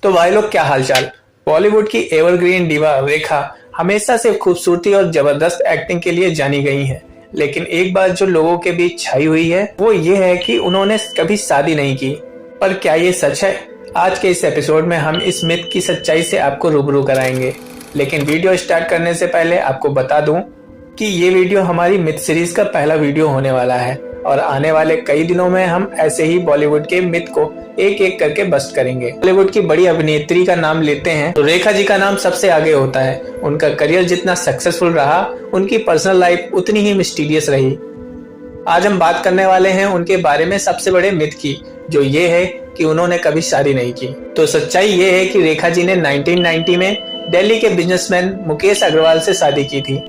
तो भाई लोग, क्या हालचाल। बॉलीवुड की एवरग्रीन डिवा रेखा हमेशा से खूबसूरती और जबरदस्त एक्टिंग के लिए जानी गई हैं। लेकिन एक बात जो लोगों के बीच छाई हुई है वो ये है कि उन्होंने कभी शादी नहीं की। पर क्या ये सच है? आज के इस एपिसोड में हम इस मिथ की सच्चाई से आपको रूबरू कराएंगे। लेकिन वीडियो स्टार्ट करने से पहले आपको बता दूं कि ये वीडियो हमारी मिथ सीरीज का पहला वीडियो होने वाला है और आने वाले कई दिनों में हम ऐसे ही बॉलीवुड के मिथ को एक एक करके बस्ट करेंगे। बॉलीवुड की बड़ी अभिनेत्री का नाम लेते हैं तो रेखा जी का नाम सबसे आगे होता है। उनका करियर जितना सक्सेसफुल रहा, उनकी पर्सनल लाइफ उतनी ही मिस्टीरियस रही। आज हम बात करने वाले हैं उनके बारे में सबसे बड़े मिथ की, जो ये है कि उन्होंने कभी शादी नहीं की। तो सच्चाई ये है कि रेखा जी ने 1990 में दिल्ली के बिजनेसमैन मुकेश अग्रवाल से शादी की थी।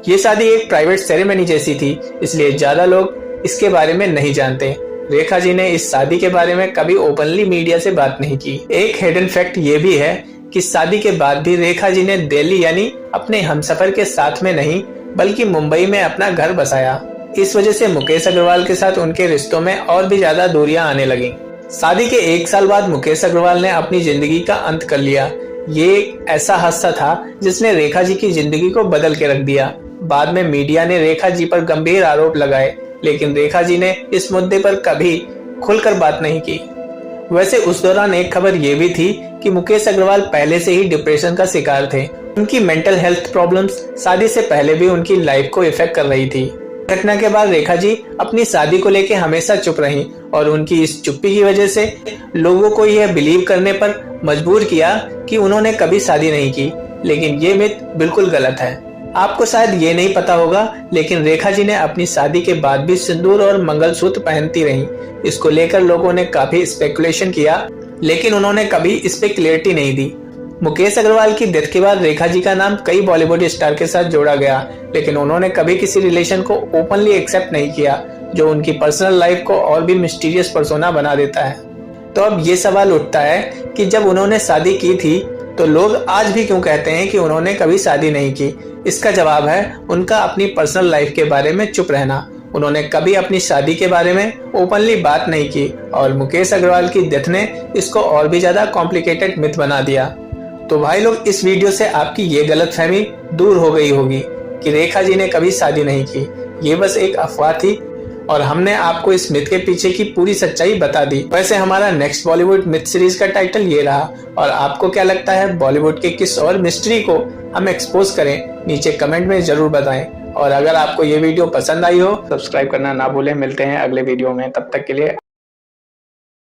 ये शादी एक प्राइवेट सेरेमनी जैसी थी, इसलिए ज्यादा लोग इसके बारे में नहीं जानते। रेखा जी ने इस शादी के बारे में कभी ओपनली मीडिया से बात नहीं की। एक हिडन फैक्ट ये भी है कि शादी के बाद भी रेखा जी ने दिल्ली यानी अपने हमसफर के साथ में नहीं बल्कि मुंबई में अपना घर बसाया। इस वजह से मुकेश अग्रवाल के साथ उनके रिश्तों में और भी ज्यादा दूरियां आने लगी। शादी के 1 साल बाद मुकेश अग्रवाल ने अपनी जिंदगी का अंत कर लिया। ये एक ऐसा हादसा था जिसने रेखा जी की जिंदगी को बदल के रख दिया। बाद में मीडिया ने रेखा जी पर गंभीर आरोप लगाए, लेकिन रेखा जी ने इस मुद्दे पर कभी खुलकर बात नहीं की। वैसे उस दौरान एक खबर ये भी थी कि मुकेश अग्रवाल पहले से ही डिप्रेशन का शिकार थे। उनकी मेंटल हेल्थ प्रॉब्लम्स शादी से पहले भी उनकी लाइफ को इफेक्ट कर रही थी। घटना के बाद रेखा जी अपनी शादी को लेकर हमेशा चुप रही और उनकी इस चुप्पी की वजह से लोगों को यह बिलीव करने पर मजबूर किया कि उन्होंने कभी शादी नहीं की। लेकिन ये मिथ बिल्कुल गलत है। आपको शायद ये नहीं पता होगा, लेकिन रेखा जी ने अपनी शादी के बाद भी सिंदूर और मंगलसूत्र पहनती रही। इसको लेकर लोगों ने काफी स्पेकुलेशन किया, लेकिन उन्होंने कभी इस पे क्लियरिटी नहीं दी। मुकेश अग्रवाल की डेथ के बाद रेखा जी का नाम कई बॉलीवुड स्टार के साथ जोड़ा गया, लेकिन उन्होंने कभी किसी रिलेशन को ओपनली एक्सेप्ट नहीं किया, जो उनकी पर्सनल लाइफ को और भी मिस्टीरियस पर्सोना बना देता है। तो अब ये सवाल उठता है कि जब उन्होंने शादी की थी तो लोग आज भी क्यों कहते हैं कि उन्होंने कभी शादी नहीं की? इसका जवाब है उनका अपनी पर्सनल लाइफ के बारे में चुप रहना। उन्होंने कभी अपनी शादी के बारे में ओपनली बात नहीं की और मुकेश अग्रवाल की डेथ ने इसको और भी ज्यादा कॉम्प्लिकेटेड मिथ बना दिया। तो भाई लोग, इस वीडियो से आपकी ये गलतफहमी दूर हो गई होगी कि रेखा जी ने कभी शादी नहीं की। ये बस एक अफवाह थी और हमने आपको इस मिथ के पीछे की पूरी सच्चाई बता दी। वैसे हमारा नेक्स्ट बॉलीवुड मिथ सीरीज का टाइटल ये रहा, और आपको क्या लगता है बॉलीवुड के किस और मिस्ट्री को हम एक्सपोज करें? नीचे कमेंट में जरूर बताएं। और अगर आपको ये वीडियो पसंद आई हो, सब्सक्राइब करना ना भूलें। मिलते हैं अगले वीडियो में, तब तक के लिए